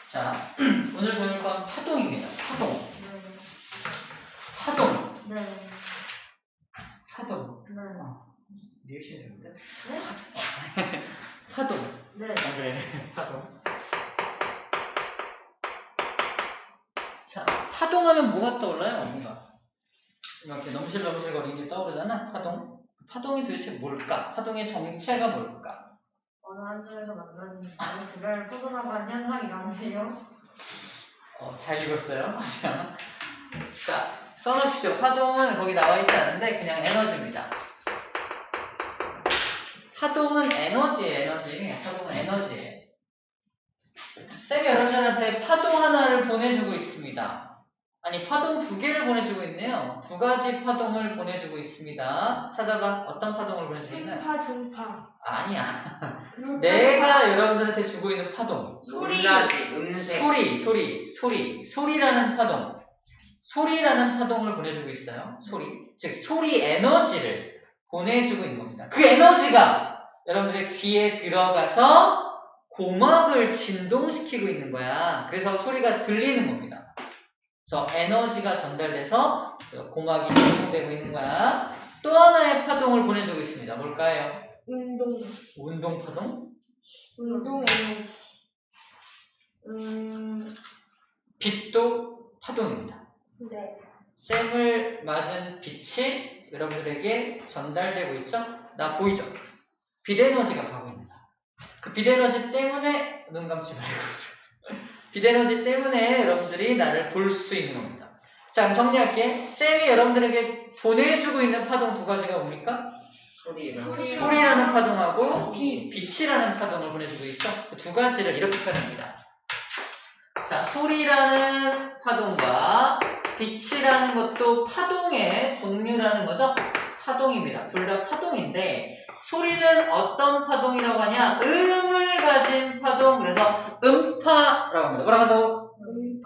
자, 오늘 배울 건 파동입니다. 파동. 네. 파동. 네. 파동. 네. 리액션이 되는데? 네? 파동. 네. 그래. 파동. 자, 파동하면 뭐가 떠올라요? 뭔가. 이렇게 넘실넘실거리는 게 떠오르잖아? 파동. 파동이 도대체 뭘까? 파동의 정체가 뭘까? 어느 한쪽에서 만나는 많이 두개를 포도나가는 현상이라는데요. 잘 읽었어요. 자, 써놓으십시오. 파동은 거기 나와 있지 않은데 그냥 에너지입니다. 파동은 에너지예요, 에너지. 파동은 에너지예요. 쌤이 여러분들한테 파동 하나를 보내주고 있습니다. 아니, 파동 2개를 보내주고 있네요. 2가지 파동을 보내주고 있습니다. 찾아봐. 어떤 파동을 보내주고 있나요? 중파, 중파. 아니야. 내가 여러분들한테 주고 있는 파동. 소리. 음색. 소리라는 파동. 소리라는 파동을 보내주고 있어요. 소리. 즉, 소리 에너지를 보내주고 있는 겁니다. 그 에너지가 여러분들의 귀에 들어가서 고막을 진동시키고 있는 거야. 그래서 소리가 들리는 겁니다. 그래서 에너지가 전달돼서 고막이 진동되고 있는 거야. 또 하나의 파동을 보내주고 있습니다. 뭘까요? 운동 파동? 운동 에너지. 빛도 파동입니다. 네. 쌤을 맞은 빛이 여러분들에게 전달되고 있죠? 나 보이죠? 빛 에너지가 가고 있습니다. 그 빛 에너지 때문에 눈 감지 말고 빛 에너지 때문에 여러분들이 나를 볼 수 있는 겁니다. 자, 그럼 정리할게. 쌤이 여러분들에게 보내주고 있는 파동 2가지가 뭡니까? 소리라는 파동하고 빛이라는 파동을 보내주고 있죠? 그 2가지를 이렇게 표현합니다. 자, 소리라는 파동과 빛이라는 것도 파동의 종류라는 거죠? 파동입니다. 둘 다 파동인데 소리는 어떤 파동이라고 하냐? 음을 가진 파동. 그래서 음파라고 합니다. 뭐라고 한다고?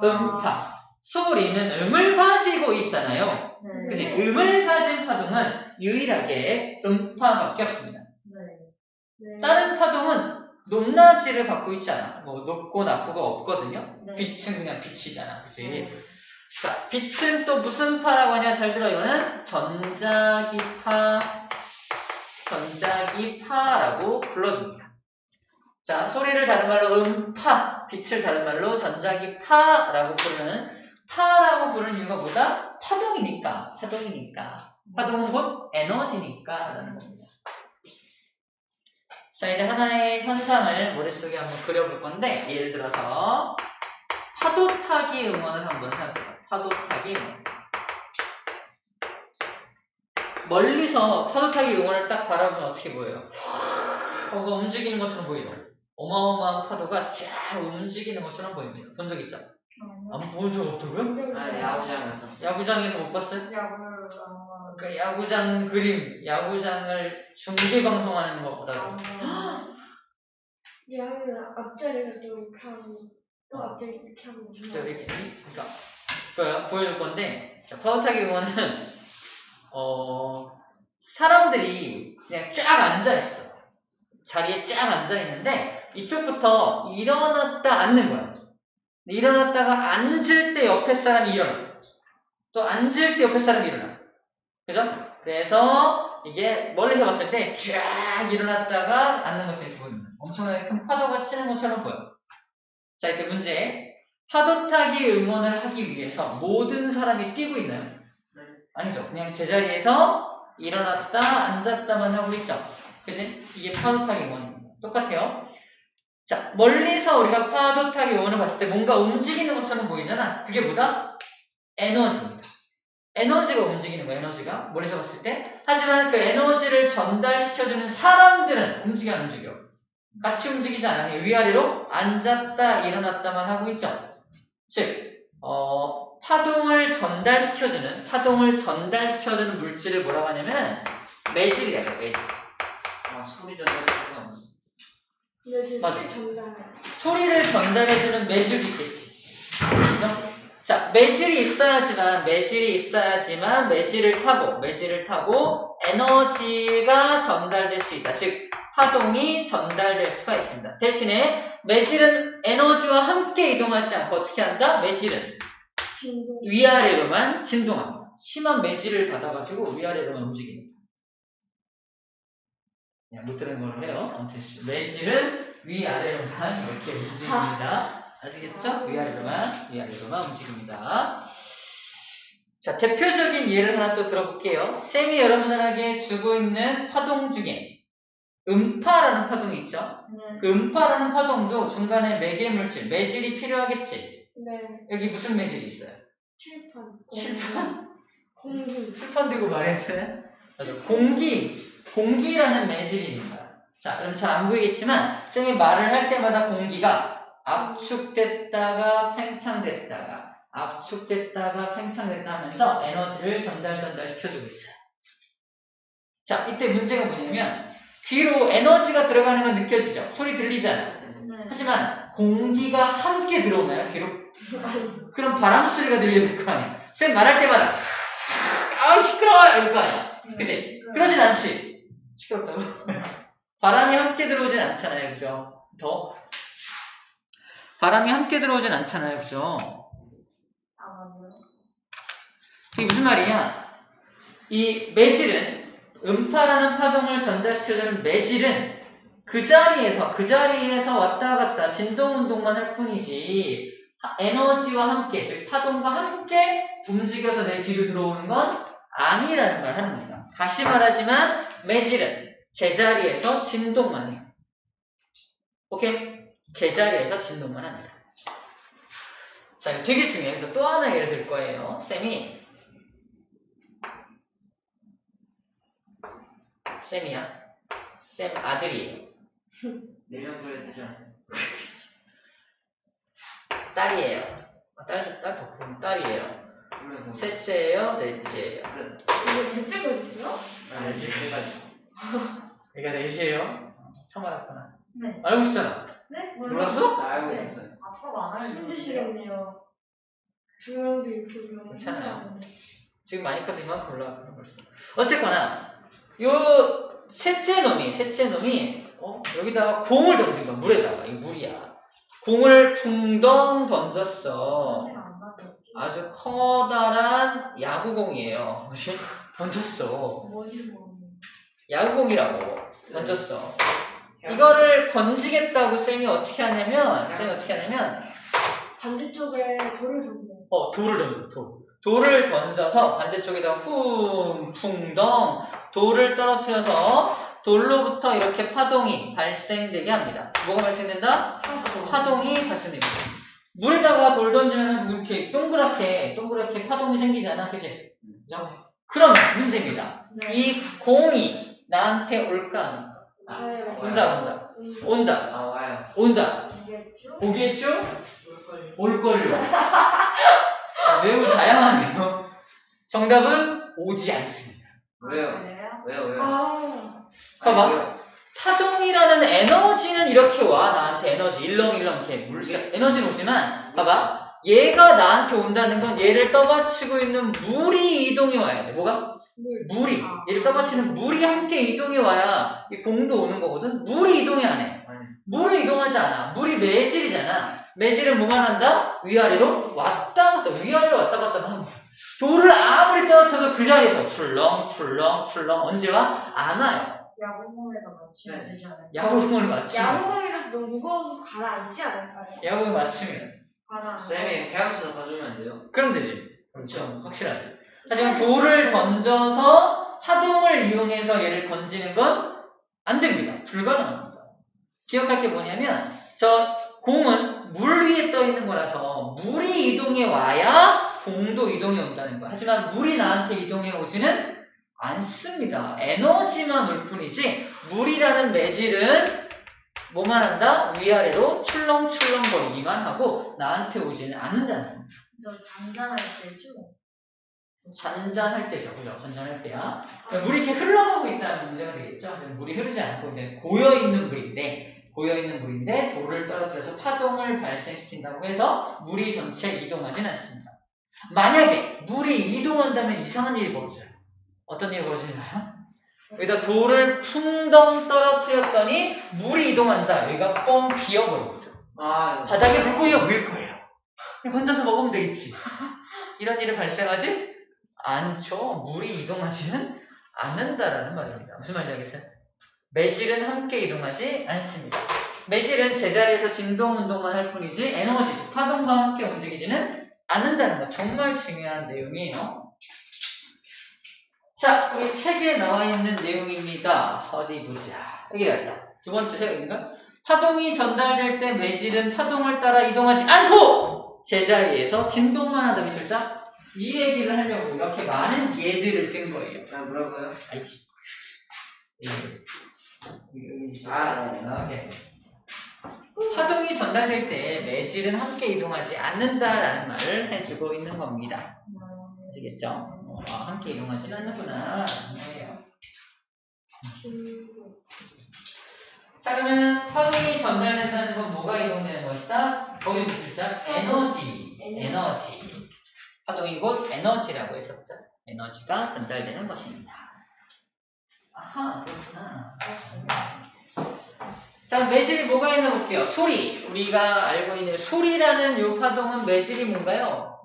음파. 소리는 음을 가지고 있잖아요. 네. 그치? 음을 가진 파동은 유일하게 음파밖에 없습니다. 네. 다른 파동은 높낮이를 갖고 있지 않아. 뭐 높고 낮고가 없거든요. 네. 빛은 그냥 빛이잖아. 그치? 자, 빛은 또 무슨 파라고 하냐? 잘 들어. 이거는 전자기파라고 불러줍니다. 자, 소리를 다른 말로 음파, 빛을 다른 말로 전자기파라고 부르는 파라고 부르는 이유가 뭐다? 파동이니까. 파동은 곧 에너지니까 라는 겁니다. 자, 이제 하나의 현상을 머릿속에 한번 그려볼 건데, 예를 들어서 파도 타기 응원을 한번 해볼게요. 파도 타기 응원. 멀리서 파도 타기 응원을 딱 바라보면 어떻게 보여요? 그거 움직이는 것처럼 보이죠? 어마어마한 파도가 쫙 움직이는 것처럼 보입니다. 본 적 있죠? 안 본 적 없다고요? 야구장에서. 야구장에서 못 봤어요? 야구를 그 야구장 그림, 야구장을 중계 방송하는 거라고. 얘하면 앞자리가 또 이렇게 하고 또 앞자리 이렇게 하고. 그죠? 이렇게. 그러니까 좋아요. 보여줄 건데, 자, 파도 타기 응원은 사람들이 그냥 쫙 앉아있어. 자리에 쫙 앉아있는데 이쪽부터 일어났다 앉는 거야. 일어났다가 앉을 때 옆에 사람이 일어나. 또 앉을 때 옆에 사람이 일어나. 그죠? 그래서 이게 멀리서 봤을 때 쫙 일어났다가 앉는 것처럼 보입니다. 엄청나게 큰 파도가 치는 것처럼 보여. 자, 이렇게 문제. 파도 타기 응원을 하기 위해서 모든 사람이 뛰고 있나요? 아니죠. 그냥 제자리에서 일어났다 앉았다만 하고 있죠. 그치? 이게 파도 타기 응원입니다. 똑같아요. 자, 멀리서 우리가 파도 타기 응원을 봤을 때 뭔가 움직이는 것처럼 보이잖아. 그게 뭐다? 에너지입니다. 에너지가 움직이는 거야, 에너지가. 멀리서 봤을 때. 하지만 그 에너지를 전달시켜주는 사람들은 움직여 안 움직여? 같이 움직이지 않아요. 위아래로 앉았다 일어났다만 하고 있죠. 즉 파동을 전달시켜주는 물질을 뭐라고 하냐면 매질이라고 해요. 매질. 소리 전달해주는 맞아. 전달. 소리를 전달해주는 매질이 있겠지. 그죠? 자, 매질이 있어야지만 매질을 타고 에너지가 전달될 수 있다. 즉 파동이 전달될 수가 있습니다. 대신에 매질은 에너지와 함께 이동하지 않고 어떻게 한다? 매질은 진동. 위아래로만 진동합니다. 심한 매질을 받아가지고 위아래로만 움직입니다. 못 들은 걸로 해요. 아무튼 매질은 위아래로만 이렇게 움직입니다. 아시겠죠? 위아래로만 움직입니다. 자, 대표적인 예를 하나 또 들어볼게요. 쌤이 여러분들에게 주고 있는 파동 중에 음파라는 파동이 있죠? 네. 그 음파라는 파동도 중간에 매개 물질, 매질이 필요하겠지? 네. 여기 무슨 매질이 있어요? 칠판. 칠판? 공기. 칠판 들고 말했어요? 맞아. 공기라는 매질입니다. 자, 그럼 잘 안 보이겠지만 쌤이 말을 할 때마다 공기가 압축됐다가 팽창됐다가 압축됐다가 팽창됐다 하면서 에너지를 전달시켜주고 있어요. 자, 이때 문제가 뭐냐면 귀로 에너지가 들어가는 건 느껴지죠? 소리 들리잖아요. 네. 하지만 공기가 함께 들어오나요? 귀로? 그럼 바람 소리가 들려야 될 거 아니야. 쌤 말할 때마다 아 시끄러워요 이럴 거 아니야. 그치? 그러진 않지. 시끄럽다고? 바람이 함께 들어오진 않잖아요. 그죠? 바람이 함께 들어오진 않잖아요. 그죠? 아, 맞아요. 이게 무슨 말이냐? 이 매질은 음파라는 파동을 전달시켜주는 매질은 그 자리에서 왔다 갔다 진동 운동만 할 뿐이지 에너지와 함께 즉 파동과 함께 움직여서 내 귀로 들어오는 건 아니라는 말 하는 겁니다. 다시 말하지만 매질은 제자리에서 진동만 해요. 오케이? 제자리에서 진동만 합니다. 자, 이거 되게 중요해요. 그래서 또 하나 예를 들 거예요. 쌤이야. 쌤 아들이에요. 내년 그래 되잖아. 딸이에요. 딸이에요. 그러면 더. 셋째예요, 넷째예요. 이거 대체 거였어요? 얘가 넷이에요. 처음 알았구나. 네. 알고 있었잖아. 네? 몰랐어? 나 알고 네. 있었어요. 아빠가 안 알려주는데요. 힘드시겠네요. 두 명도 이렇게 보면 괜찮아요. 지금 많이 커서 이만큼 올라가고 벌써. 어쨌거나 요 셋째 놈이 여기다가 공을 던진 거야. 물에다가. 이거 물이야. 공을 퉁덩 던졌어. 선생님 안 맞아요. 아주 커다란 야구공이에요. 뭐지? 던졌어. 뭐지 뭐. 야구공이라고 던졌어. 이거를 건지겠다고 쌤이 어떻게 하냐면 반대쪽에 돌을 던져. 돌을 던져서 반대쪽에다 퉁덩 돌을 떨어뜨려서 돌로부터 이렇게 파동이 발생되게 합니다. 뭐가 발생된다? 파동이 발생됩니다. 물에다가 돌 던지면 이렇게 동그랗게 파동이 생기잖아. 그치? 그럼 문제입니다. 네. 이 공이 나한테 올까 안 올까? 온다. 아 와요. 온다. 이겠죠? 오겠죠? 올걸요. 매우 다양하네요. 정답은 오지 않습니다. 왜요? 그래요? 왜요? 아, 봐봐. 아니, 왜요? 파동이라는 에너지는 이렇게 와. 나한테 에너지 일렁일렁 이렇게 물살 에너지는 오지만 봐봐. 얘가 나한테 온다는 건 얘를 떠받치고 있는 물이 이동이 와야 돼. 뭐가? 물이. 얘를 떠받치는 물이 함께 이동이 와야 이 공도 오는 거거든. 물이 이동이 안 해. 물은 이동하지 않아. 물이 매질이잖아. 매질은 뭐만 한다? 위아래로 왔다 갔다 하는 거야. 돌을 아무리 떨어뜨려도 그 자리에서 출렁 언제 와? 안 와요. 야구공에다 맞추면 네. 되지 않아요? 야구공을 맞추면 야구공이라서 너무 무거워서 가라앉지 않을까요? 야구공을 맞추면 가라. 쌤이 헤엄쳐서 가져오면 안 돼요? 그럼 되지. 그렇죠. 확실하지. 하지만 돌을 던져서 파동을 이용해서 얘를 건지는 건 안 됩니다. 불가능합니다. 기억할 게 뭐냐면 저 공은 물 위에 떠 있는 거라서 물이 이동해 와야 공도 이동해 온다는 거야. 하지만 물이 나한테 이동해 오지는 않습니다. 에너지만 올 뿐이지 물이라는 매질은 뭐만 한다? 위아래로 출렁출렁 거리기만 하고 나한테 오지는 않는다는 겁니다. 너 잔잔할 때죠? 잔잔할 때죠. 그죠? 잔잔할 때야. 물이 이렇게 흘러가고 있다는 문제가 되겠죠. 하지만 물이 흐르지 않고 이제 고여있는 물인데 돌을 떨어뜨려서 파동을 발생시킨다고 해서 물이 전체 이동하진 않습니다. 만약에 물이 이동한다면 이상한 일이 벌어져요. 어떤 일이 벌어지나요? 여기다 돌을 풍덩 떨어뜨렸더니 물이 이동한다. 여기가 뻥 비어버리거든. 아, 바닥에 물고기가 보일 거예요. 혼자서 먹으면 되겠지. 이런 일은 발생하지 않죠. 물이 이동하지는 않는다라는 말입니다. 무슨 말인지 알겠어요? 매질은 함께 이동하지 않습니다. 매질은 제자리에서 진동 운동만 할 뿐이지 에너지, 즉 파동과 함께 움직이지는 않는다는 거. 정말 중요한 내용이에요. 자, 우리 책에 나와 있는 내용입니다. 어디 보자. 여기가 있다. 두 번째 책인가? 파동이 전달될 때 매질은 파동을 따라 이동하지 않고 제자리에서 진동만 한다. 미술자? 이 얘기를 하려고 이렇게 많은 예들을 든 거예요. 자, 뭐라고요? 아이씨. 아, 파동이 전달될 때 매질은 함께 이동하지 않는다라는 말을 해주고 있는 겁니다. 아시겠죠? 함께 이동하지 않는구나. 자, 그러면 파동이 전달된다는 건 뭐가 이동되는 것이다? 거기 미술자 에너지. 파동이 곧 에너지라고 했었죠. 에너지가 전달되는 것입니다. 아하, 그렇구나. 자, 매질이 뭐가 있나 볼게요. 소리. 우리가 알고 있는 소리라는 요 파동은 매질이 뭔가요?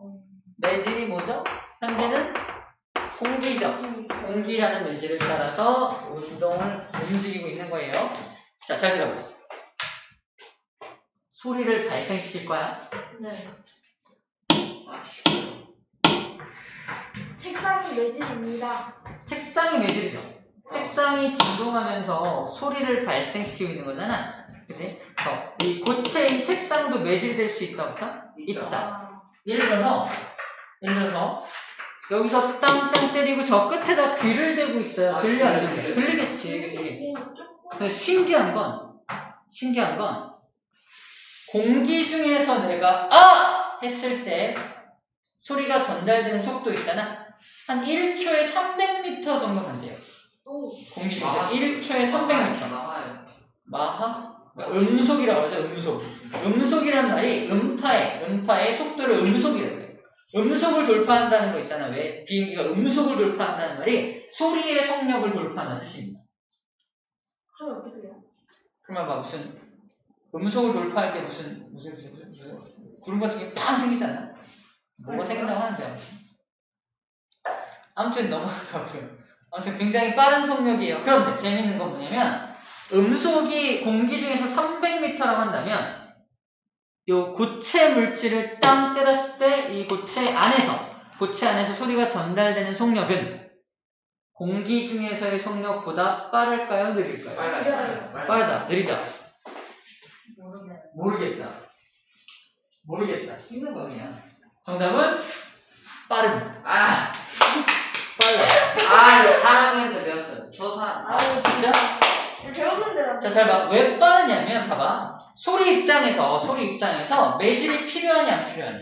매질이 뭐죠? 현재는 공기죠. 공기라는 매질을 따라서 운동을 움직이고 있는 거예요. 자, 잘 들어보세요. 소리를 발생시킬 거야. 네. 책상이 매질입니다. 책상이 매질이죠. 책상이 진동하면서 소리를 발생시키고 있는 거잖아. 그치? 이 고체인 책상도 매질될 수 있다. 있다. 예를 들어서 여기서 땅땅 때리고 저 끝에다 귀를 대고 있어요. 들려 안 들려? 들리겠지. 그치? 근데 신기한 건 공기 중에서 내가 아! 했을 때 소리가 전달되는 속도 있잖아. 한 1초에 300m 정도 간대요. 공기 중에서 1초에 300m. 마하? 음속이라고 하죠. 음속이라는 말이 음파의 속도를 음속이라고 해요. 음속을 돌파한다는 거 있잖아. 왜? 비행기가 음속을 돌파한다는 말이 소리의 속력을 돌파한다는 뜻입니다. 그럼 어떻게 해요? 그러면 막 무슨 음속을 돌파할 때 무슨 구름 같은 게 팍 생기잖아. 뭐가 생긴다고 하는데 아무튼 넘어가고요. 아무튼 굉장히 빠른 속력이에요. 그런데 재밌는 건 뭐냐면 음속이 공기 중에서 300m라고 한다면 요 고체 물질을 땅 때렸을 때 이 고체 안에서 소리가 전달되는 속력은 공기 중에서의 속력보다 빠를까요? 느릴까요? 빠르다. 느리다. 모르겠다. 찍는 거 그냥. 정답은 빠릅니다. 아, 빨라. 이거 4학년 때 배웠어요. 초3. 진짜? 배웠는데 나. 자, 잘 봐. 왜 빠르냐면 봐봐. 소리 입장에서 매질이 필요하냐 안 필요하냐?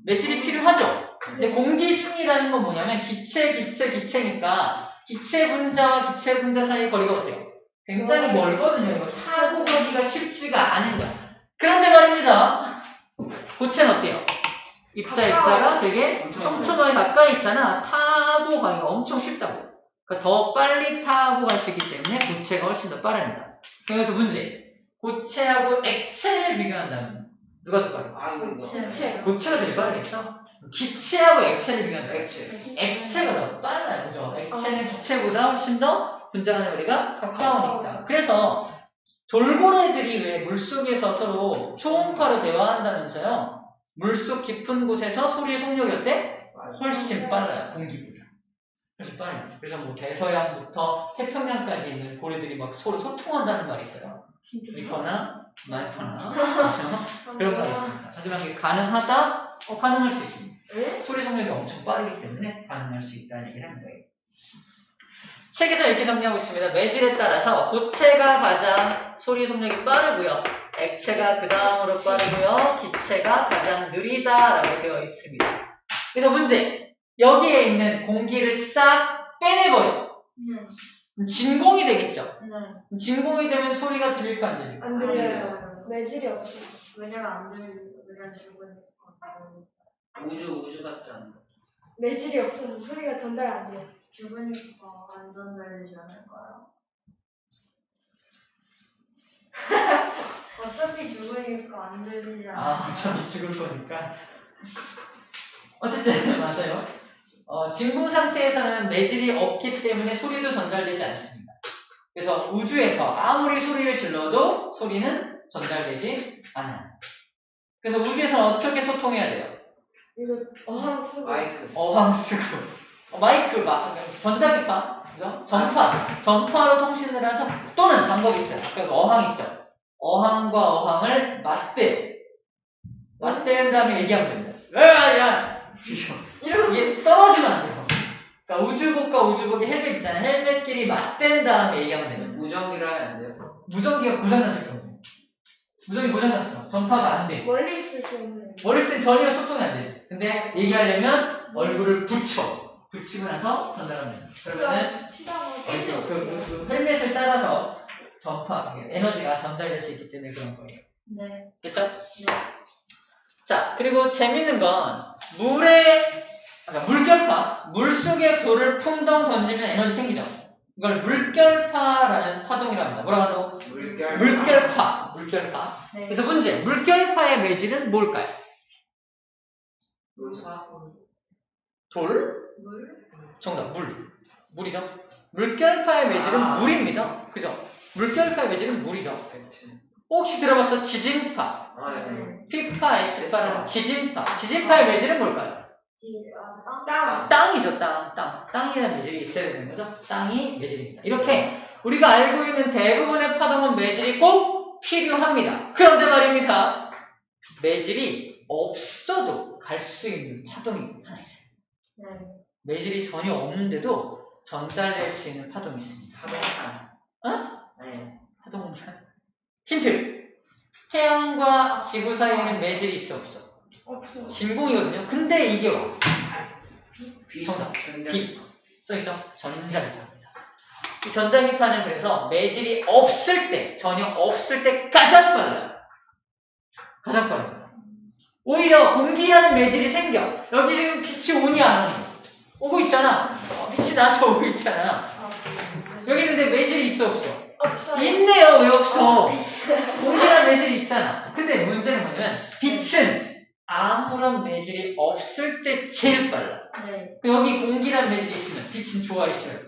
매질이 필요하죠. 근데 공기 중이라는 건 뭐냐면 기체니까 기체 분자와 기체 분자 사이 거리가 어때요? 굉장히 멀거든요. 이거 타고 가기가 쉽지가 않은 거야. 그런데 말입니다. 고체는 어때요? 입자가 되게 촘촘하게 가까이 있잖아. 타고 가기가 엄청 쉽다고. 그러니까 더 빨리 타고 갈 수 있기 때문에 고체가 훨씬 더 빠릅니다. 그래서 문제. 고체하고 액체를 비교한다면 누가 더 빠를까? 아, 이거. 고체가 제일 빠르겠죠? 기체하고 액체를 비교한다. 액체가 더 빨라요. 그죠? 액체는 기체보다 훨씬 더 분자 간의 거리가 가까우니까. 그래서 돌고래들이 왜 물속에서 서로 초음파로 대화한다면서요? 물속 깊은 곳에서 소리의 속력이 어때? 훨씬 빨라요. 공기보다. 훨씬 빠릅니다. 그래서 뭐 대서양부터 태평양까지 있는 고래들이 막 서로 소통한다는 말이 있어요. 리퍼나 말퍼나 그런 말이 있습니다. 하지만 이게 가능하다? 가능할 수 있습니다. 소리 속력이 엄청 빠르기 때문에 가능할 수 있다는 얘기를 하는 거예요. 책에서 이렇게 정리하고 있습니다. 매질에 따라서 고체가 가장 소리 속력이 빠르고요. 액체가 그 다음으로 빠르고요. 기체가 가장 느리다라고 되어 있습니다. 그래서 문제. 여기에 있는 공기를 싹 빼내버려. 진공이 되겠죠. 진공이 되면 소리가 들릴까 안 들릴까? 안 들려요. 매질이 없어. 왜냐면 안 들리고 그냥 죽은 우주 같지 않나? 매질이 없어서 소리가 전달 안 돼요. 죽으니까 안 전달되지 않을까요? 어차피 죽으니까 안 들리지 않을까요? 어차피 죽을 거니까. 어쨌든 맞아요. 진공 상태에서는 매질이 없기 때문에 소리도 전달되지 않습니다. 그래서 우주에서 아무리 소리를 질러도 소리는 전달되지 않아요. 그래서 우주에서는 어떻게 소통해야 돼요? 이거 어항 쓰고 마이크. 어항 쓰고 마이크, 전자기파, 그죠? 전파로 통신을 하죠. 또는 방법이 있어요. 아까 그 어항 있죠. 어항과 어항을 맞대는 다음에 얘기하면 됩니다. 야! 이게 떨어지면 안 돼요. 그러니까 우주복과 우주복의 헬멧 있잖아요. 헬멧끼리 맞댄 다음에 얘기하면 됩니다. 무전기로 하면 안 돼요. 무전기가 고장났을 경우에. 무전기 고장났어. 전파가 안 돼. 멀리 있을 경우에 멀리 있을 땐 전혀 소통이 안 되죠. 근데 얘기하려면 얼굴을 붙이고 나서 전달하면 돼요. 그러면은 치다가 그 헬멧을 따라서 에너지가 전달될 수 있기 때문에 그런 거예요. 네. 그쵸? 네. 자, 그리고 재밌는 건 물결파, 물속에 돌을 풍덩 던지면 에너지 생기죠. 이걸 물결파라는 파동이라고 합니다. 뭐라고 하죠? 물결파. 네. 그래서 문제, 물결파의 매질은 뭘까요? 돌? 물? 정답, 물이죠. 물결파의 매질은 물입니다. 그죠? 물결파의 매질은 물이죠. 혹시 들어봤어? 지진파. 네. P파, S파는 지진파. 지진파의 매질은 뭘까요? 땅 땅이죠, 땅. 땅이라는 매질이 있어야 되는 거죠. 땅이 매질입니다. 이렇게 우리가 알고 있는 대부분의 파동은 매질이 꼭 필요합니다. 그런데 말입니다. 매질이 없어도 갈 수 있는 파동이 하나 있어요. 네. 매질이 전혀 없는데도 전달될 수 있는 파동이 있습니다. 파동산. 네. 파동산. 힌트. 태양과 지구 사이에는 매질이 있어 없어? 없어. 진공이거든요. 근데 이게 와. 정답. 근데 빛. 써있죠? 전자기파입니다. 이 전자기파는 그래서 매질이 없을 때, 전혀 없을 때 가장 빨라요. 가장 빠릅니다. 오히려 공기라는 매질이 생겨. 여기 지금 빛이 오니 안 오니? 오고 있잖아. 빛이 나한테 오고 있잖아. 여기 있는데 매질이 있어 없어? 없어요. 있네요. 왜 없어? 공기라는 매질이 있잖아. 근데 문제는 뭐냐면 빛은 아무런 매질이 없을 때 제일 빨라. 네. 여기 공기라는 매질이 있으면 빛은 좋아요, 싫어요?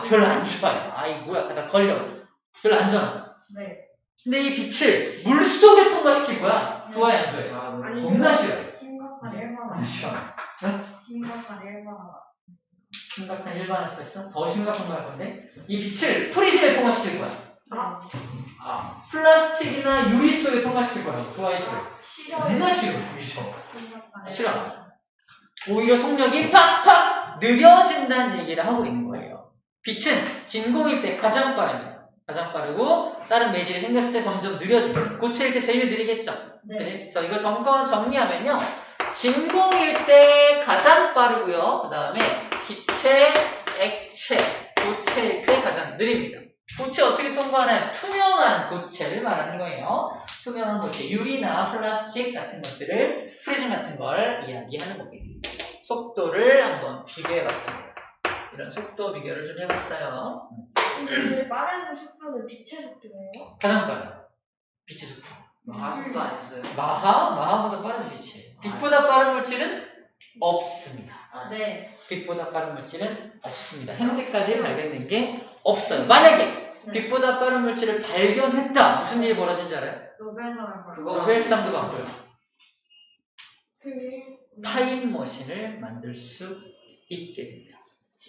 별로 안 좋아요. 아이 뭐야, 나 걸려. 별로 안 좋아. 네. 근데 이 빛을 물속에 통과시킬 거야. 좋아요, 안 좋아요? 아니, 겁나 싫어요. 심각한 일반화. 안 싫어. 심각한 일반화. 심각한 일반할 수 있어? 더 심각한 거 할 건데 이 빛을 프리즘에 통과시킬 거야. 플라스틱이나 유리 속에 통과시킬 거야. 좋아요, 싫어요? 싫어요. 겁나 싫어. 그죠? 심각한 싫어. 오히려 속력이 팍팍 느려진다는 얘기를 하고 있는 거예요. 빛은 진공일 때 가장 빠릅니다. 가장 빠르고 다른 매질이 생겼을 때 점점 느려집니다. 고체일 때 제일 느리겠죠. 네. 그지? 그래서 이걸 정리하면요. 진공일 때 가장 빠르고요. 그 다음에 기체, 액체, 고체일 때 가장 느립니다. 고체 어떻게 통과하나요? 투명한 고체를 말하는 거예요. 투명한 고체, 유리나 플라스틱 같은 것들을, 프리즘 같은 걸 이야기하는 겁니다. 속도를 한번 비교해봤습니다. 이런 속도 비교를 좀 해봤어요. 근데 제일 빠른 속도는 빛의 속도예요? 가장 빠르다. 빛의 속도. 마하속도 안 했어요. 마하보다 빠르지 빛이. 빛보다 빠른 물질은 없습니다. 네. 빛보다 빠른 물질은 없습니다. 현재까지 발견된 게 없어요. 만약에 빛보다 빠른 물질을 발견했다. 무슨 일이 벌어진 줄 알아요? 노벨상을 받 노벨상도 받고요. 그게 타임머신을 만들 수 있게 됩니다.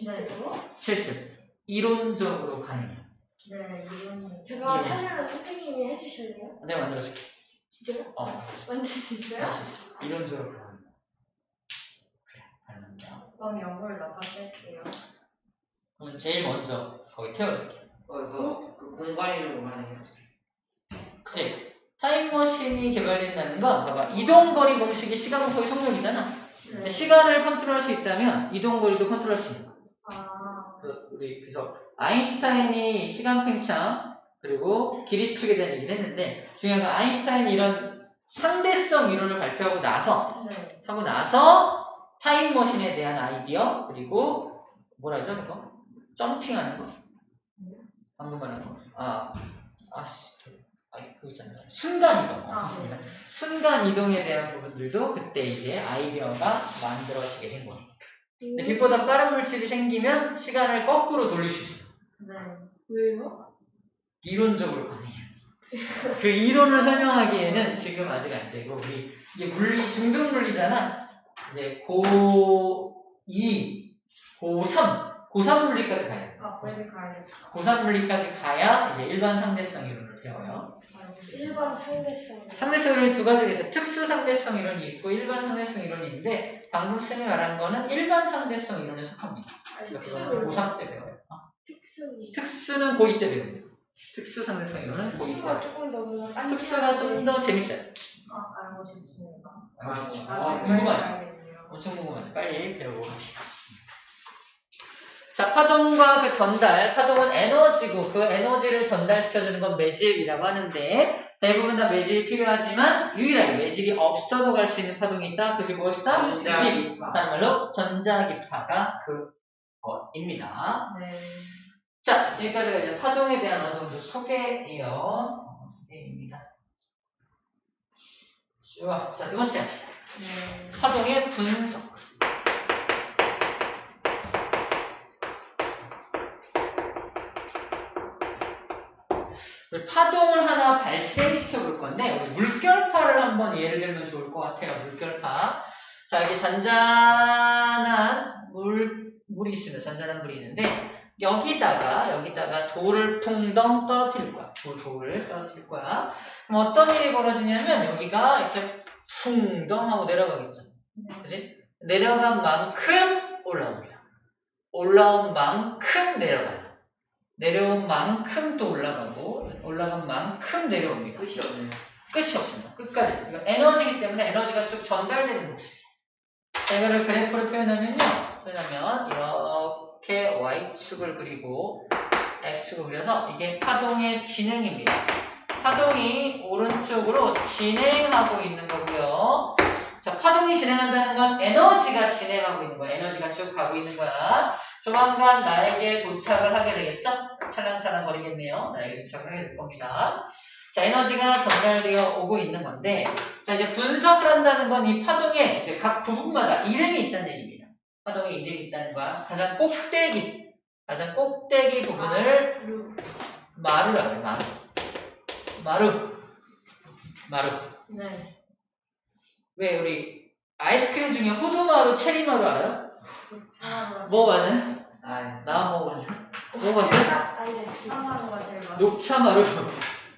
네. 실제로 이론적으로 가능해요. 네. 이런. 제가 예. 사실은 선생님이 해주실래요? 내가 만들어줄게. 진짜요? 만들 수 있어요? 할 수 있어. 이론적으로 가능합니다. 그래, 가능합니다. 그럼 연구를 나가실게요. 그럼 제일 먼저 거기 태워줄게. 그 공간 이름으로 가네요. 그치? 타임머신이 개발된다는 건 봐봐. 이동거리 공식이 시간 곱하기 속력이잖아. 네. 시간을 컨트롤할 수 있다면 이동거리도 컨트롤할 수 있는 거야. 그래서 아인슈타인이 시간 팽창 그리고 길이 수축에 대한 얘기를 했는데 중요한 건 아인슈타인이 이런 상대성 이론을 발표하고 나서 네. 타임머신에 대한 아이디어, 그리고 뭐라 하죠 이거? 점핑하는 거? 방금 말한 거? 그거 있잖아요. 순간이동. 네. 순간이동에 대한 부분들도 그때 이제 아이디어가 만들어지게 된 거예요. 근데 빛보다 빠른 물질이 생기면 시간을 거꾸로 돌릴 수 있어요. 네. 왜요? 이론적으로 가능해요. 그 이론을 설명하기에는 지금 아직 안 되고, 이게 중등 물리잖아. 이제 고2, 고3 물리까지 가요. 빨리 가야겠다. 고3 물리까지 가야 이제 일반 상대성 이론을 배워요. 일반 상대성. 상대성 이론이 두 가지가 있어요. 특수 상대성 이론이 있고 일반 상대성 이론이 있는데 방금 쌤이 말한 거는 일반 상대성 이론에 속합니다. 그래서 그거는 고3 때 배워요. 특수는 고2 때 배웁니다. 특수 상대성 이론은 고2 때 특수가 배워요. 조금 더 특수가 좀 더 재밌어요. 알고 싶습니다. 궁금하죠? 엄청 궁금하죠? 빨리 배우고 갑시다. 자, 파동과 그 전달. 파동은 에너지고 그 에너지를 전달시켜주는 건 매질이라고 하는데 대부분 다 매질이 필요하지만 유일하게 매질이 없어도 갈 수 있는 파동이 있다. 그것이 무엇이다? 전자기파. 다른 말로 전자기파가 그것입니다. 네. 자, 여기까지가 이제 파동에 대한 어느 정도 소개예요. 소개입니다. 좋아. 자, 두 번째 합시다. 네. 파동의 분석. 파동을 하나 발생시켜 볼 건데 우리 물결파를 한번 예를 들면 좋을 것 같아요. 물결파. 자, 이게 잔잔한 물이 있습니다. 잔잔한 물이 있는데 여기다가 돌을 풍덩 떨어뜨릴 거야. 돌을 떨어뜨릴 거야. 그럼 어떤 일이 벌어지냐면 여기가 이렇게 풍덩 하고 내려가겠죠. 그지? 내려간 만큼 올라옵니다. 올라온 만큼 내려가요. 내려온 만큼 또 올라가고 올라간 만큼 내려옵니다. 끝이 없네요. 끝이 없습니다. 끝까지. 이거 에너지이기 때문에 에너지가 쭉 전달되는 모습이에요. 자, 이거를 그래프로 표현하면 이렇게 Y축을 그리고 X축을 그려서 이게 파동의 진행입니다. 파동이 오른쪽으로 진행하고 있는 거고요. 자, 파동이 진행한다는 건 에너지가 진행하고 있는 거야. 에너지가 쭉 가고 있는 거야. 조만간 나에게 도착을 하게 되겠죠? 찰랑찰랑 거리겠네요. 나에게 도착을 하게 될 겁니다. 자, 에너지가 전달되어 오고 있는 건데, 자, 이제 분석을 한다는 건 이 파동의 이제 각 부분마다 이름이 있다는 얘기입니다. 파동에 이름이 있다는 거야. 가장 꼭대기 부분을 마루라고 해요. 마루. 네. 왜 우리 아이스크림 중에 호두마루, 체리마루 알아요? 먹어봤나요? 나 먹어봤냐? 먹어봤어요? 사마루가 제일 많아. 녹차마루.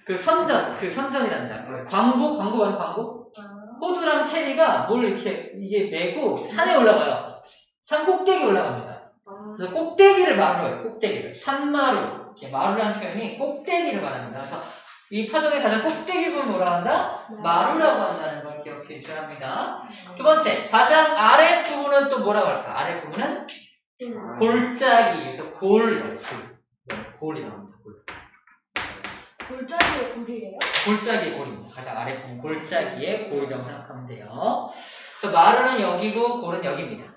그 선전이란다. 광고 봐서 광고? 호두랑 체리가 뭘 이게 메고 산에 올라가요. 산 꼭대기 올라갑니다. 그래서 꼭대기를 마루로 해요. 꼭대기를. 산마루. 이렇게 마루라는 표현이 꼭대기를 말합니다. 그래서 이 파동의 가장 꼭대기 부분 뭐라 한다? 마루라고 한다는 걸 기억해 주셔야 합니다. 두 번째, 가장 아래 부분은 또 뭐라고 할까? 아래 부분은 골짜기. 그래서 골이 나옵니다. 골짜기의 골이에요? 골짜기의 골입니다. 가장 아래 부분 골짜기의 골이라고 생각하면 돼요. 그래서 마루는 여기고 골은 여기입니다.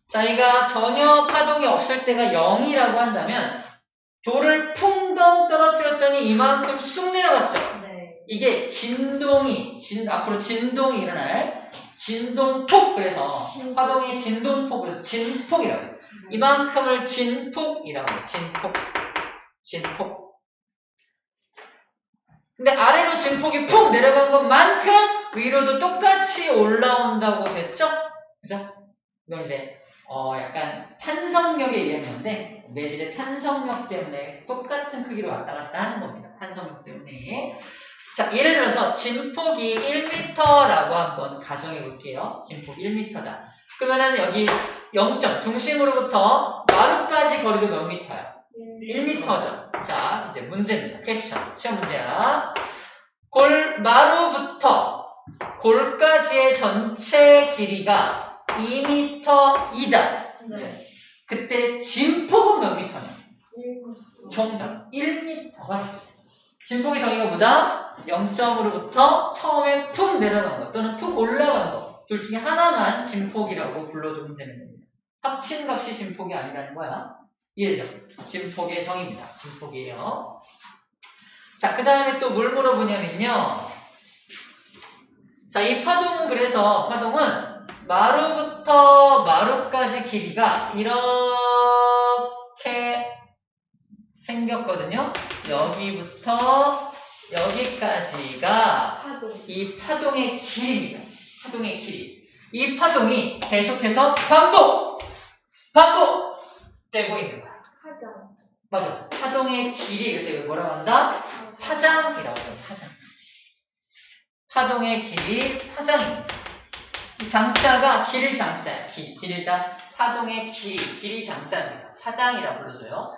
자, 이가 전혀 파동이 없을 때가 0이라고 한다면 돌을 풍덩 떨어뜨렸더니 이만큼 쑥 내려갔죠. 네. 이게 앞으로 진동이 일어날 진동폭. 그래서 파동이 진동폭. 그래서 진폭이라고 해요. 이만큼을 진폭이라고 해요. 진폭. 근데 아래로 진폭이 푹 내려간 것만큼 위로도 똑같이 올라온다고 됐죠? 그죠? 이건 이제 약간 탄성력에 의한 건데 매질의 탄성력 때문에 똑같은 크기로 왔다 갔다 하는 겁니다. 탄성력 때문에. 자, 예를 들어서 진폭이 1m라고 한번 가정해 볼게요. 진폭 1m다. 그러면은 여기 0점 중심으로부터 마루까지 거리도 몇 미터야? 1m죠. 자, 이제 문제입니다. 시험 문제야. 마루부터 골까지의 전체 길이가 2m이다. 네. 그때 진폭은 몇 미터냐? 1m. 정답. 1m가 진폭의 정의가 뭐다? 0점으로부터 처음에 푹 내려간 것 또는 푹 올라간 것. 둘 중에 하나만 진폭이라고 불러주면 되는 겁니다. 합친 값이 진폭이 아니라는 거야. 이해죠? 진폭의 정의입니다. 진폭이에요. 자, 그 다음에 또 뭘 물어보냐면요. 자, 이 파동은 그래서 파동은 마루부터 마루까지 길이가 이렇게 생겼거든요. 여기부터 여기까지가 파동. 이 파동의 길이입니다. 파동의 길이. 이 파동이 계속해서 반복되고 있는 거야. 파장. 맞아. 파동의 길이, 그래서 이걸 뭐라고 한다? 파장이라고 해요. 파장. 파동의 길이 파장입니다. 이 장자가 길 장자야. 길이다. 파동의 길이 장자입니다. 파장이라고 불러줘요.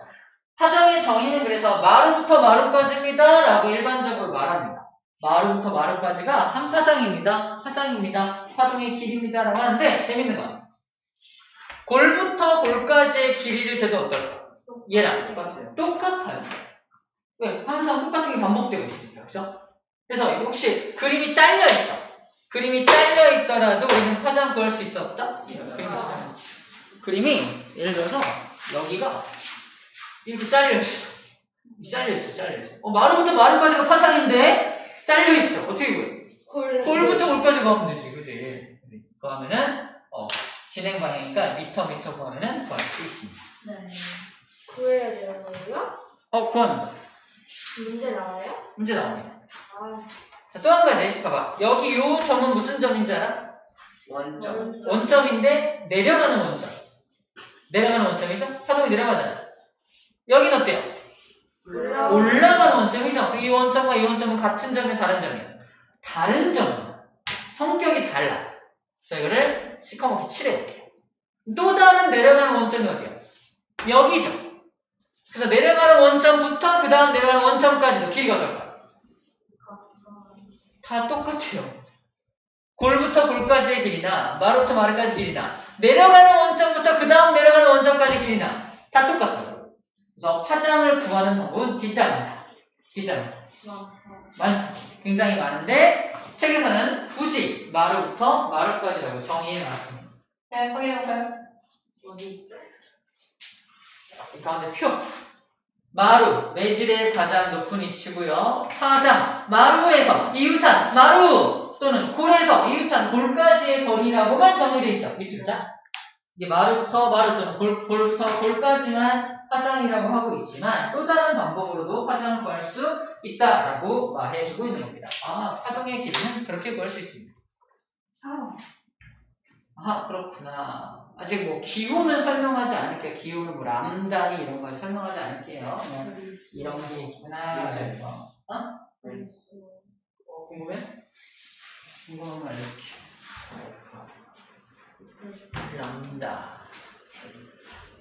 파장의 정의는 그래서 마루부터 마루까지입니다 라고 일반적으로 말합니다. 마루부터 마루까지가 한 파장입니다. 파장입니다. 파동의 길입니다 라고 하는데 재밌는 건 골부터 골까지의 길이를 재도 어떨까? 얘랑 똑같아요. 왜? 항상 똑같은 게 반복되고 있으니까. 그죠? 그래서 혹시 그림이 잘려있어. 그림이 잘려있더라도 우리는 파장 구할 수 있다 없다? 그림이 예를 들어서 여기가 이렇게 잘려있어. 마루부터 마루까지가 파장인데 잘려있어. 어떻게 구해? 골부터 골까지 가면 되지. 그지? 그하면은 진행 방향이니까 미터 구하면은 구할 수 있습니다. 네. 구해야 되는 거예요? 구합니다. 문제 나와요? 문제 나옵니다. 아, 자, 또 한 가지 봐봐. 여기 요 점은 무슨 점인지 알아? 원점. 원점인데 내려가는 원점. 내려가는 원점이죠? 파동이 내려가잖아. 여긴 어때요? 올라가는 원점이죠? 이 원점과 이 원점은 같은 점이에요? 다른 점이에요? 다른 점이에요. 성격이 달라. 자, 이거를 시커멓게 칠해볼게요. 또 다른 내려가는 원점이 어디야? 여기죠. 그래서 내려가는 원점부터 그 다음 내려가는 원점까지도 길이가 어떨까? 다 똑같아요. 골부터 골까지의 길이나 마루부터 마루까지 길이나 내려가는 원점부터 그 다음 내려가는 원점까지 길이나 다 똑같아요. 그래서 파장을 구하는 방법은 뒤따릅니다. 많다. 굉장히 많은데 책에서는 굳이 마루부터 마루까지라고 정의해 놨습니다. 네, 확인해볼까요? 어디? 이 가운데 표. 마루, 매질의 가장 높은 위치고요. 파장, 마루에서 이웃한 마루 또는 골에서 이웃한 골까지의 거리라고만 정의되어 있죠. 밑줄자. 이게 마루부터 마루 또는 골부터 골까지만 파장이라고 하고 있지만 또 다른 방법으로도 파장을 구할 수 있다라고 말해주고 있는 겁니다. 파동의 길이는 그렇게 구할 수 있습니다. 그렇구나. 아직 뭐 기호는 설명하지 않을게요. 기호는 뭐 람다니 이런 거 설명하지 않을게요. 그냥 이런 게 있구나. 궁금해? 궁금하면 알려줄게. 람다.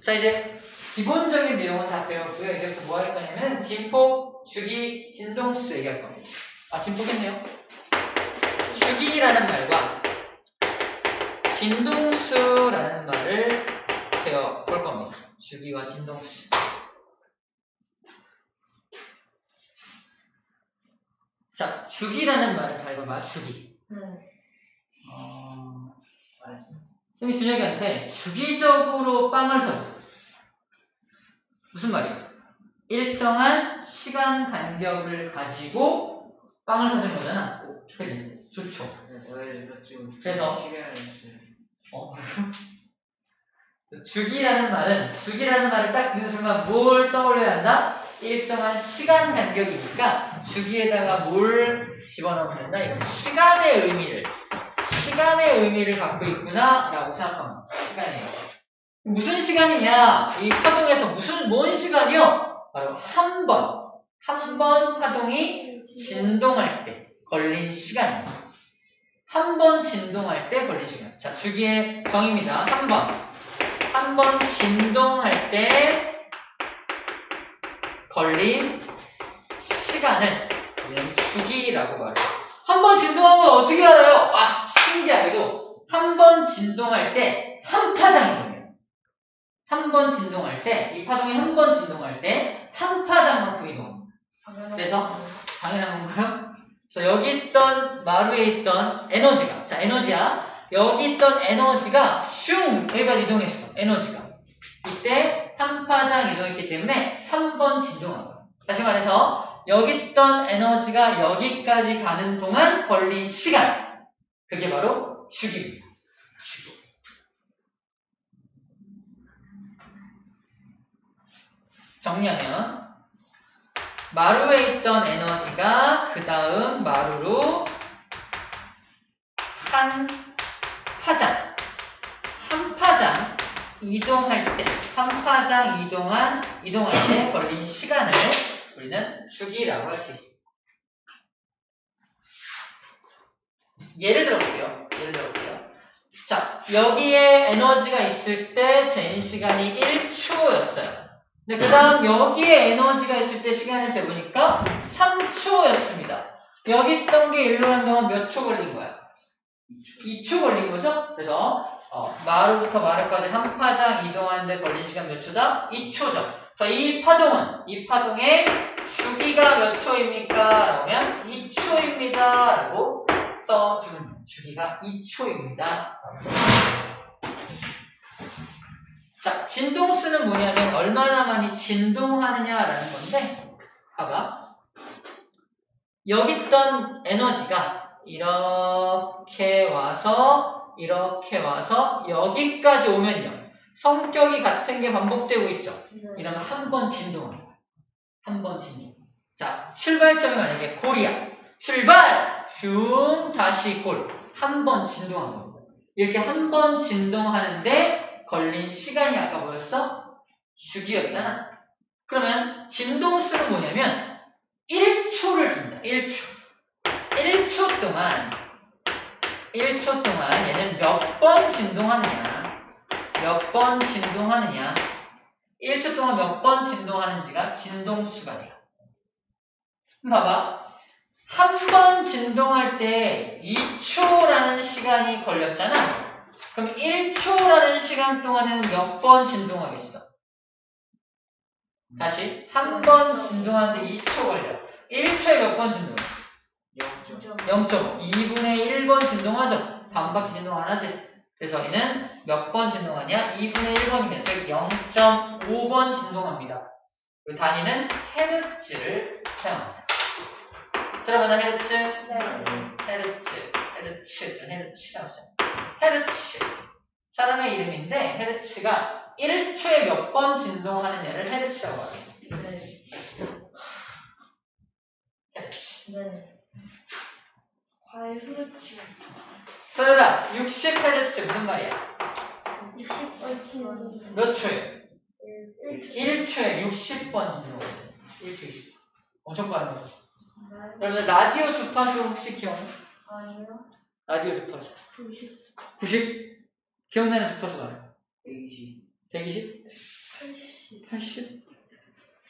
자, 이제 기본적인 내용은 다 배웠고요. 이제부터 뭐 할 거냐면 진폭, 주기, 진동수 얘기할 겁니다. 진폭했네요. 주기라는 말과 진동수라는 말을 제가 볼 겁니다. 주기와 진동수. 자, 주기라는 말을 잘 봐봐. 주기. 쌤이 준혁이한테 주기적으로 빵을 사줘. 무슨 말이야? 일정한 시간 간격을 가지고 빵을 사주는 거잖아. 그치? 좋죠. 그래서 주기라는 말을 딱 듣는 순간 뭘 떠올려야 한다? 일정한 시간 간격이니까 주기에다가 뭘 집어넣으면 된다? 이건 시간의 의미를 갖고 있구나 라고 생각합니다. 시간이에요. 무슨 시간이냐? 이 파동에서 뭔 시간이요? 바로 한 번 파동이 진동할 때 걸린 시간입니다. 한 번 진동할 때 걸린 시간. 자, 주기의 정의입니다. 한 번 진동할 때 걸린 시간을 우리는 주기라고 말해요. 한 번 진동한 건 어떻게 알아요? 신기하게도 한 번 진동할 때 한 파장이거든요. 한 번 진동할 때, 이 파동이 한 번 진동할 때 한 파장만큼 이동합니다. 그래서 당연한 건가요? 그래서 여기 있던 마루에 있던 에너지가, 자, 에너지야. 여기 있던 에너지가 슝 여기까지 이동했어. 에너지가. 이때 한 파장 이동했기 때문에 3번 진동한 거야. 다시 말해서 여기 있던 에너지가 여기까지 가는 동안 걸린 시간. 그게 바로 주기입니다. 주기. 정리하면 마루에 있던 에너지가 그 다음 마루로 한 파장 이동할 때, 한 파장 이동할 때 걸린 시간을 우리는 주기라고 할 수 있습니다. 예를 들어볼게요. 자, 여기에 에너지가 있을 때 재인 시간이 1초였어요. 근데 그 다음 여기에 에너지가 있을 때 시간을 재보니까 3초였습니다. 여기 있던 게 일로 가는 동안 몇 초 걸린 거야? 2초 걸린 거죠? 그래서 마루부터 마루까지 한 파장 이동하는데 걸린 시간 몇 초다? 2초죠. 그래서 이 파동의 주기가 몇 초입니까? 그러면 2초입니다. 라고 써주면 주기가 2초입니다. 자, 진동수는 뭐냐면 얼마나 많이 진동하느냐라는 건데, 봐봐. 여기 있던 에너지가 이렇게 와서 여기까지 오면요. 성격이 같은 게 반복되고 있죠. 이러면 한 번 진동합니다. 한 번 진동. 자, 출발점이 만약에 골이야. 출발! 슝! 다시 골. 한 번 진동한 겁니다. 이렇게 한 번 진동하는데 걸린 시간이 아까 뭐였어? 주기였잖아. 그러면 진동수는 뭐냐면 1초를 줍니다. 1초 동안 얘는 몇 번 진동하느냐 1초 동안 몇 번 진동하는지가 진동수가 돼요. 봐봐. 한 번 진동할 때 2초라는 시간이 걸렸잖아. 그럼 1초라는 시간 동안에는 몇 번 진동하겠어? 다시 한 번 진동하는데 2초 걸려. 1초에 몇 번 진동해? 0.5. 2분의 1번 진동하죠. 반바퀴 진동 안 하지. 그래서 얘는 몇 번 진동하냐? 2분의 1번입니다. 그래서 0.5번 진동합니다. 그리고 단위는 헤르츠를 사용합니다. 들어봤나 헤르츠? 네. 헤르츠라고 써요. 헤르츠. 사람의 이름인데 헤르츠가 1초에 몇 번 진동하느냐를 헤르츠라고 합니다. 헤르츠. 과일 후르츠. 서유라, 60헤르츠 무슨 말이야? 60번치. 몇 초에? 1초에 60번 진동을 해요. 1초에 60번. 엄청 빠른 거죠. 여러분들 라디오 주파수 혹시 기억나? 아니요. 라디오 주파수. 90. 기억나는 주파수가 아니야. 120. 120? 80. 80?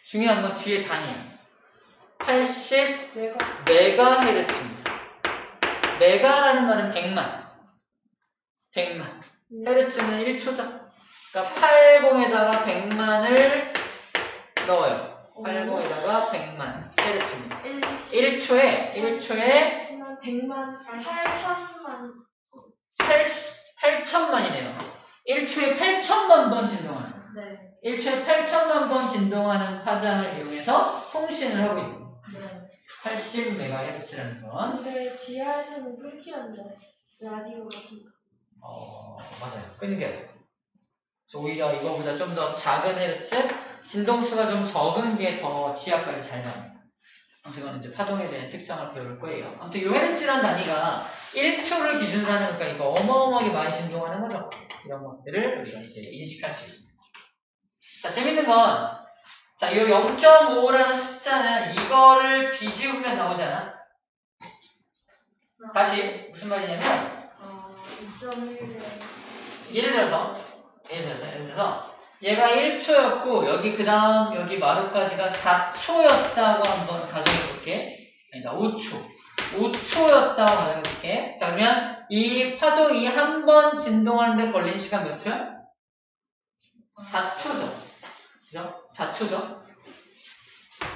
중요한 건 뒤에 단위야. 80 메가. 메가헤르츠입니다. 메가라는 말은 100만. 헤르츠는 1초죠. 그러니까 80에다가 100만을 넣어요. 80에다가 100만 헤르츠입니다. 1초에 100만. 8천만. 8천만이네요. 1초에 8천만 번 진동하는. 네. 1초에 8천만 번 진동하는 파장을 이용해서 통신을 하고 있는 거예요. 네. 80MHz라는 건. 근데 지하에서는 끊기는데 라디오 같은 거. 맞아요. 끊겨요. 그래서 오히려 이거보다 좀 더 작은 헤르츠, 진동수가 좀 적은 게 더 지하까지 잘 나옵니다. 아무튼 이건 이제 파동에 대한 특성을 배울 거예요. 아무튼 이 헤르츠라는 단위가 1초를 기준으로 하는 거니까 이거 어마어마하게 많이 진동하는 거죠. 이런 것들을 우리가 이제 인식할 수 있습니다. 자, 재밌는 건, 자, 이 0.5라는 숫자는 이거를 뒤집으면 나오잖아. 다시, 무슨 말이냐면, 2.1에. 예를 들어서, 얘가 1초였고, 여기 그 다음, 여기 마루까지가 4초였다고 한번 가정해볼게. 그러니까 5초였다고 가정해볼게. 자, 그러면 이 파동이 한 번 진동하는데 걸린 시간 몇 초야? 4초죠. 그죠? 4초죠?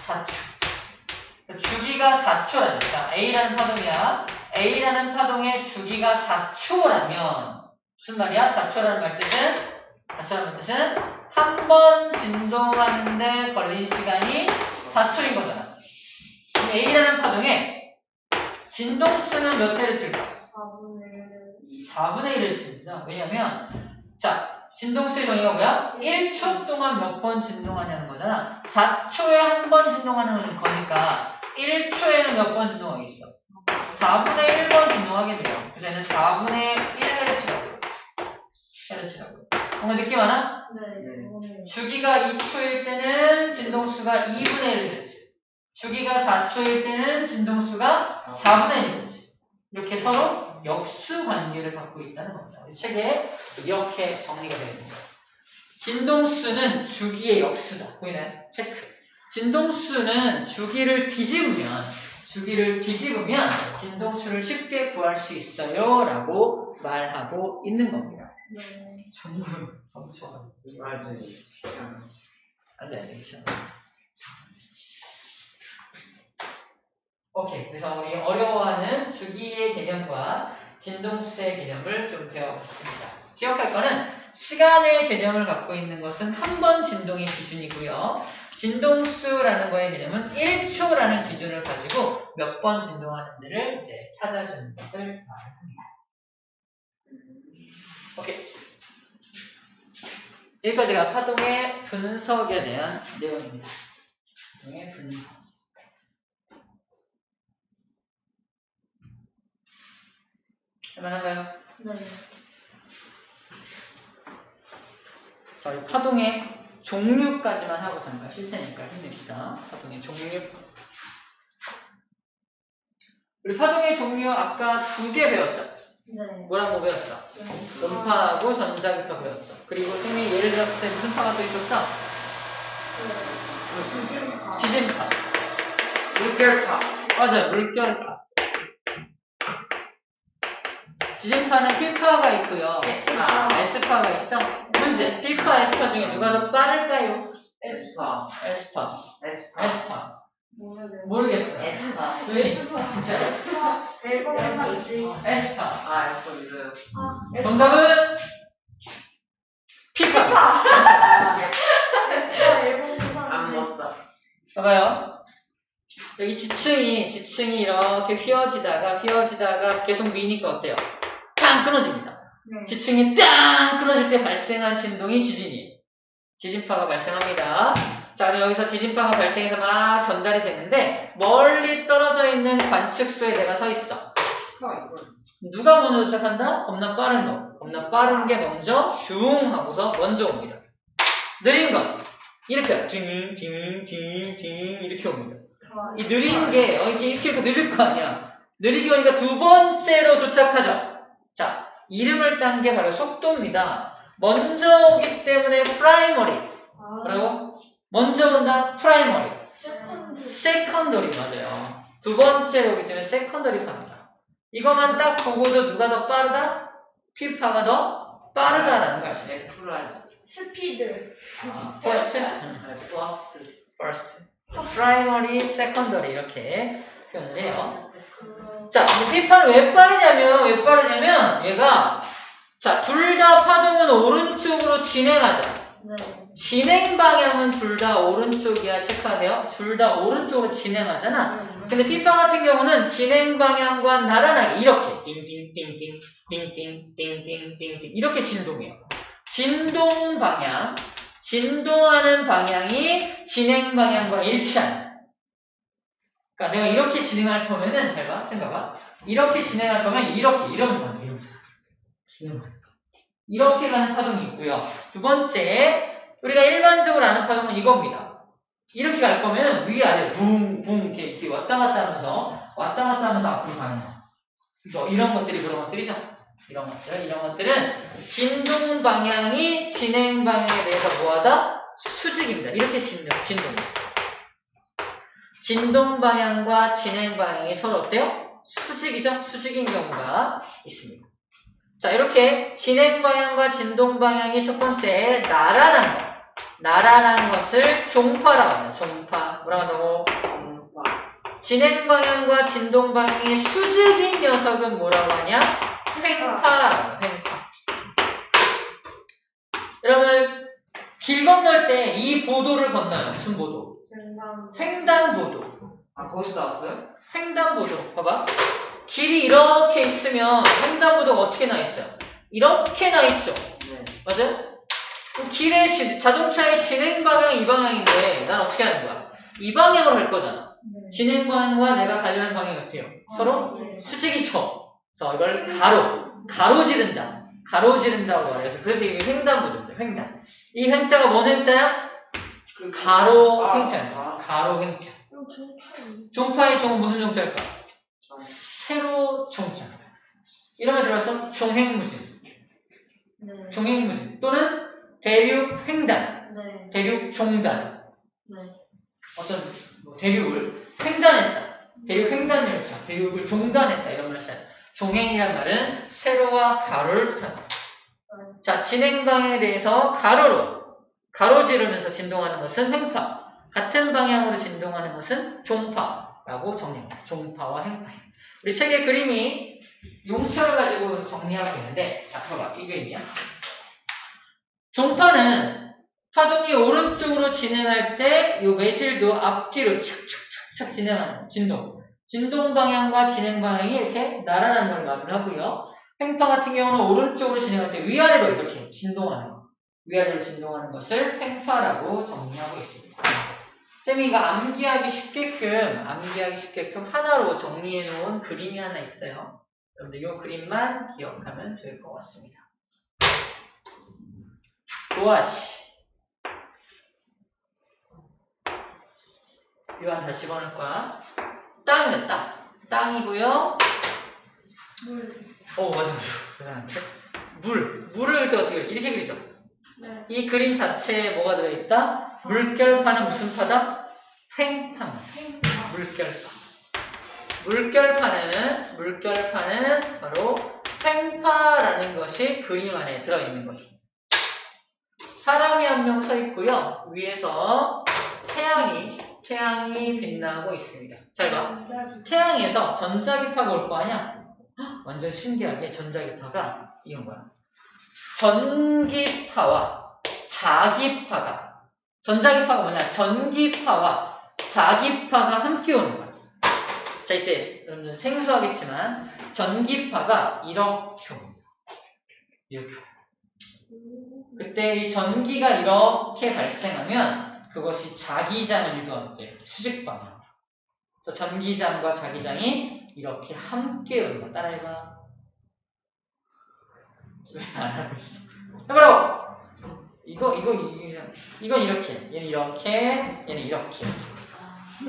4초. 주기가 4초라는 거야. A라는 파동이야. A라는 파동의 주기가 4초라면 무슨 말이야? 4초라는 뜻은 한 번 진동하는데 걸린 시간이 4초인 거잖아. 그럼 A라는 파동의 진동수는 몇 헤르츠일까? 4분의 1을 씁니다. 왜냐면 자 진동수의 정의가 뭐야? 1초 동안 몇 번 진동하냐는 거잖아. 4초에 한 번 진동하는 거니까 1초에는 몇 번 진동하겠어? 4분의 1번 진동하게 돼요. 그래서 얘는 4분의 1헤르츠라고요. 뭔가 느낌 와나? 네. 주기가 2초일 때는 진동수가 2분의 1헤르츠. 주기가 4초일 때는 진동수가 4분의 1헤르츠. 이렇게 서로 역수 관계를 갖고 있다는 겁니다. 우리 책에 이렇게 정리가 되어 있는 거예요. 진동수는 주기의 역수다. 보이나요? 체크. 진동수는 주기를 뒤집으면 진동수를 쉽게 구할 수 있어요 라고 말하고 있는 겁니다. 네. 전부 좋아. 말지. 안돼 괜찮아. 오케이. 그래서 우리 어려워하는 주기의 개념과 진동수의 개념을 좀 배워봤습니다. 기억할 거는 시간의 개념을 갖고 있는 것은 한 번 진동의 기준이고요. 진동수라는 거의 개념은 1초라는 기준을 가지고 몇 번 진동하는지를 이제 찾아주는 것을 말합니다. 오케이. 여기까지가 파동의 분석에 대한 내용입니다. 파동의 분석. 할만한가요? 네. 자, 우리 파동의 종류까지만 하고 잠깐 쉴 테니까 힘냅시다. 파동의 종류. 우리 파동의 종류 아까 2개 배웠죠? 네. 뭐랑 뭐 배웠어? 음파하고 전자기파 배웠죠. 그리고 선생님이 예를 들었을 때 무슨 파가 또 있었어? 지진파. 물결파. 맞아요. 물결파. 지진파는 P파가 있고요. S파가 있죠? 문제. P파, S파 중에 누가 더 빠를까요? 에스파. S파. 에스파. S파. 모르겠어요. 모르겠어요. 에스파. 조용히. 앨범 S파. 아, 에스파 믿어요. 정답은 P파. 안 먹었다. 봐봐요. 여기 지층이 이렇게 휘어지다가 계속 미니까 어때요? 땅 끊어집니다. 네. 지층이 땅 끊어질 때 발생한 진동이 지진이에요. 지진파가 발생합니다. 자, 그럼 여기서 지진파가 발생해서 막 전달이 됐는데 멀리 떨어져 있는 관측소에 내가 서 있어. 누가 먼저 도착한다? 겁나 빠른 거. 겁나 빠른 게 먼저 슝 하고서 먼저 옵니다. 느린 거. 이렇게 딩 이렇게 옵니다. 이 느린 게 이렇게 느릴 거 아니야. 느리게 오니까 두 번째로 도착하죠. 자, 이름을 딴 게 바로 속도입니다. 먼저 오기 때문에 프라이머리. 뭐라고? 먼저 온다? 프라이머리. 세컨더리 맞아요. 두 번째로 오기 때문에 세컨더리 파입니다. 이것만 딱 보고도 누가 더 빠르다? P파가 더 빠르다라는 걸 알 수 있어요. 스피드. First, primary, secondary 이렇게 표현을 해요. 자, 이제 P파는 왜 빠르냐면 얘가 자, 둘 다 파동은 오른쪽으로 진행하죠. 네. 진행 방향은 둘 다 오른쪽이야. 체크하세요. 둘 다 오른쪽으로 진행하잖아. 근데 P파 같은 경우는 진행 방향과 나란하게 이렇게 띵띵띵띵띵띵띵띵띵 이렇게 진동해요. 진동 방향, 진동하는 방향이 진행 방향과 일치하는. 그러니까 내가 이렇게 진행할 거면은 잘 봐, 생각봐. 이렇게 진행할 거면 이러면서 가는 거야. 이렇게 가는 파동이 있고요. 두 번째, 우리가 일반적으로 아는 파동은 이겁니다. 이렇게 갈 거면 위아래 붕붕 이렇게 왔다 갔다 하면서 앞으로 가는 거. 이런 것들이 그런 것들이죠. 이런 것들은 진동 방향이 진행 방향에 대해서 뭐하다? 수직입니다. 이렇게 진동. 진동 방향과 진행 방향이 서로 어때요? 수직이죠? 수직인 경우가 있습니다. 자, 이렇게 진행 방향과 진동 방향이 첫 번째 나란한 것을 종파라고 합니다. 종파. 뭐라고 한다고? 진행 방향과 진동 방향의 수직인 녀석은 뭐라고 하냐? 횡파라고, 횡파. 여러분, 길 건널 때 이 보도를 건너요. 무슨 보도? 횡단보도. 아, 거기서 나왔어요? 횡단보도. 봐봐. 길이 이렇게 있으면 횡단보도가 어떻게 나 있어요? 이렇게 나 있죠. 네. 맞아요? 그럼 길의 자동차의 진행 방향이 이 방향인데 난 어떻게 하는 거야? 이 방향으로 갈 거잖아. 진행 방향과 내가 가려는 방향이 어때요? 서로 수직이죠. 그래서 이걸 가로지른다. 가로지른다고 말해요. 그래서 이게 횡단보도입니다. 횡단. 이 횡자가 뭔 횡자야? 그 가로 횡자야. 가로 횡자. 종파의 종은 무슨 종자일까? 세로 종자. 이러면 들어서 종횡무진. 종횡무진 또는 대륙 횡단, 네. 대륙 종단. 네. 어떤 대륙을 횡단했다. 대륙 횡단 열차, 대륙을 종단했다. 이런 말을 써요. 종횡이란 말은 세로와 가로를 뜻합니다. 자, 진행 방향에 대해서 가로지르면서 진동하는 것은 횡파, 같은 방향으로 진동하는 것은 종파라고 정리합니다. 종파와 횡파예요. 우리 책의 그림이 용수철을 가지고 정리하고 있는데, 자, 봐봐. 이 그림이야. 종파는 파동이 오른쪽으로 진행할 때 이 매실도 앞뒤로 착착착착 진행하는 진동 방향과 진행 방향이 이렇게 나란한 걸 말을 하고요. 횡파 같은 경우는 오른쪽으로 진행할 때 위아래로 이렇게 진동하는 거. 위아래로 진동하는 것을 횡파라고 정리하고 있습니다. 쌤이 이거 암기하기 쉽게끔 하나로 정리해 놓은 그림이 하나 있어요. 여러분들 이 그림만 기억하면 될 것 같습니다. 도화시. 요한 다시 번할 거야. 땅이면 땅이고요. 맞아. 대단한데. 물을 또 어떻게 이렇게 그리죠? 네. 이 그림 자체에 뭐가 들어있다? 물결파는 무슨 파다? 횡파입니다. 물결파는 바로 횡파라는 것이 그림 안에 들어있는 거죠. 사람이 한 명 서 있고요. 위에서 태양이 빛나고 있습니다. 잘 봐. 태양에서 전자기파가 올 거 아니야? 완전 신기하게 전자기파가 이건 뭐야? 전기파와 자기파가 전자기파가 뭐냐? 전기파와 자기파가 함께 오는 거야. 자, 이때 여러분 생소하겠지만 전기파가 이렇게 옵니다. 이렇게. 그때 이 전기가 이렇게 발생하면 그것이 자기장을 유도하는데 수직 방향. 그래서 전기장과 자기장이 이렇게 함께 오는 거야. 따라해봐. 왜 안 하고 있어? 해보라고! 이건 이렇게. 얘는 이렇게. 얘는 이렇게.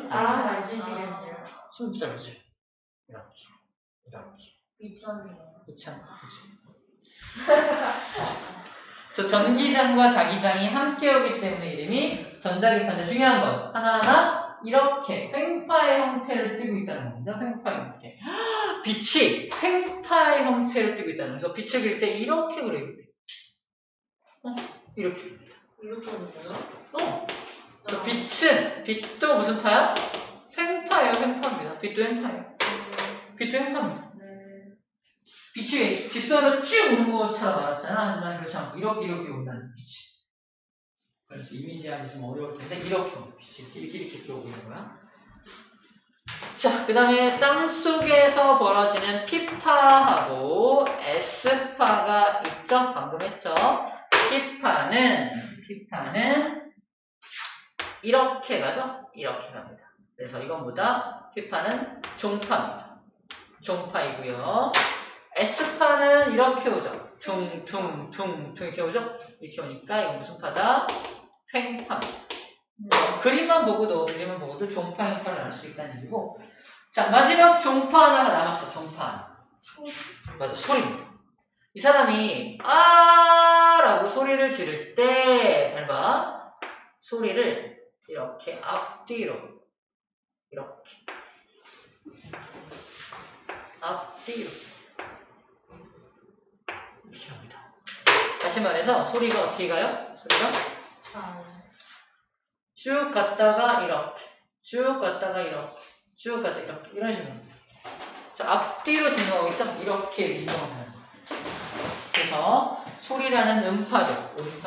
나랑 잘 주시겠네요. 진짜 그렇지. 이렇게. 미쳤네요. 그렇지. 그래서 전기장과 자기장이 함께 오기 때문에 이름이 전자기파인데 중요한 건 하나하나 이렇게 횡파의 형태를 띠고 있다는 겁니다. 횡파의 형태. 빛이 횡파의 형태를 띠고 있다는 거죠. 빛을 그릴 때 이렇게 그려요. 이렇게. 이렇게 하는데요? 그래서 빛도 무슨 파야? 횡파예요. 횡파입니다. 빛도 횡파입니다. 빛이 직선으로 쭉 오는 것처럼 알았잖아. 하지만 그렇지 않고 이렇게 온다는 빛이. 그래서 이미지하기 좀 어려울 텐데 이렇게 오는 빛이 이렇게 오고 있는 거야. 자, 그 다음에 땅 속에서 벌어지는 P파하고 S파가 있죠. 방금 했죠. P파는 이렇게 가죠. 이렇게 갑니다. 그래서 이건 뭐다? P파는 종파입니다. 종파이고요. S파는 이렇게 오죠. 퉁퉁 이렇게 오죠? 이렇게 오니까 이건 무슨 파다? 횡파입니다. 그림만 보고도 종파, 횡파를 알 수 있다는 얘기고. 자, 마지막 종파 하나가 남았어. 종파 하나. 맞아, 소리입니다. 이 사람이 라고 소리를 지를 때 잘 봐. 소리를 이렇게 앞뒤로 이렇게 합니다. 다시 말해서 소리가 어떻게 가요? 소리가 쭉 갔다가 이렇게 쭉 가다 이렇게 이런 식으로. 그래서 앞뒤로 진동하겠죠? 이렇게 진동을 하는 거예요. 그래서 소리라는 음파도 무슨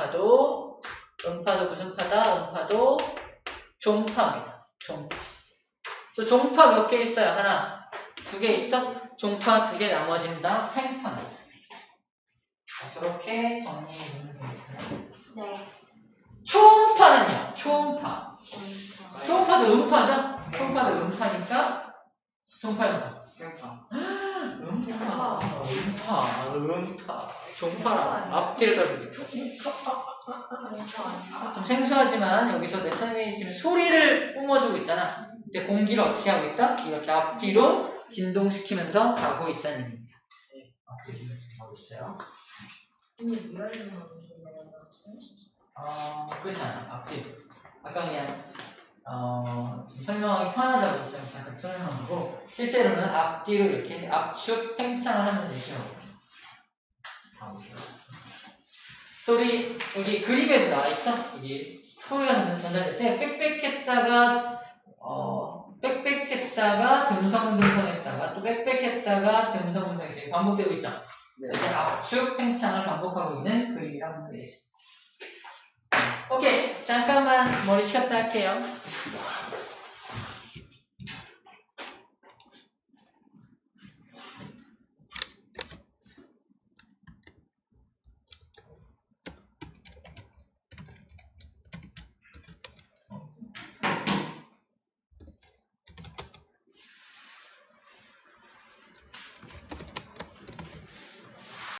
파다? 음파도 종파입니다. 종파. 그래서 종파 몇 개 있어요? 하나, 두 개 있죠? 종파 두 개 나머지는 다 팽파입니다. 그렇게 정리해주면 되겠어요. 네. 초음파는요? 초음파. 초음파도 음파죠? 초음파도 음파니까 종파. 팽파. 음파. 종파라. 앞뒤를 떨어지고. 좀 생소하지만 여기서 내 지금 소리를 뿜어주고 있잖아. 근데 공기를 어떻게 하고 있다? 이렇게 앞뒤로 진동시키면서 가고 있다는 얘기입니다. 앞뒤로 가고 있어요. 그렇지 않아. 앞뒤로. 아까 그냥 좀 설명하기 편하자고 잠깐 설명한 거고, 실제로는 앞뒤로 이렇게 압축 팽창을 하면서 이렇게 하고 있습니다. 소리 여기 그림에도 나와 있죠? 여기 소리가 전달될 때 빽빽했다가 듬성듬성했다가 또 빽빽했다가 듬성듬성했다가 반복되고 있죠? 이렇게 압축 팽창을 반복하고 있는 그림이라고 보면 되겠습니다. 오케이, 잠깐만 머리 식혔다 할게요.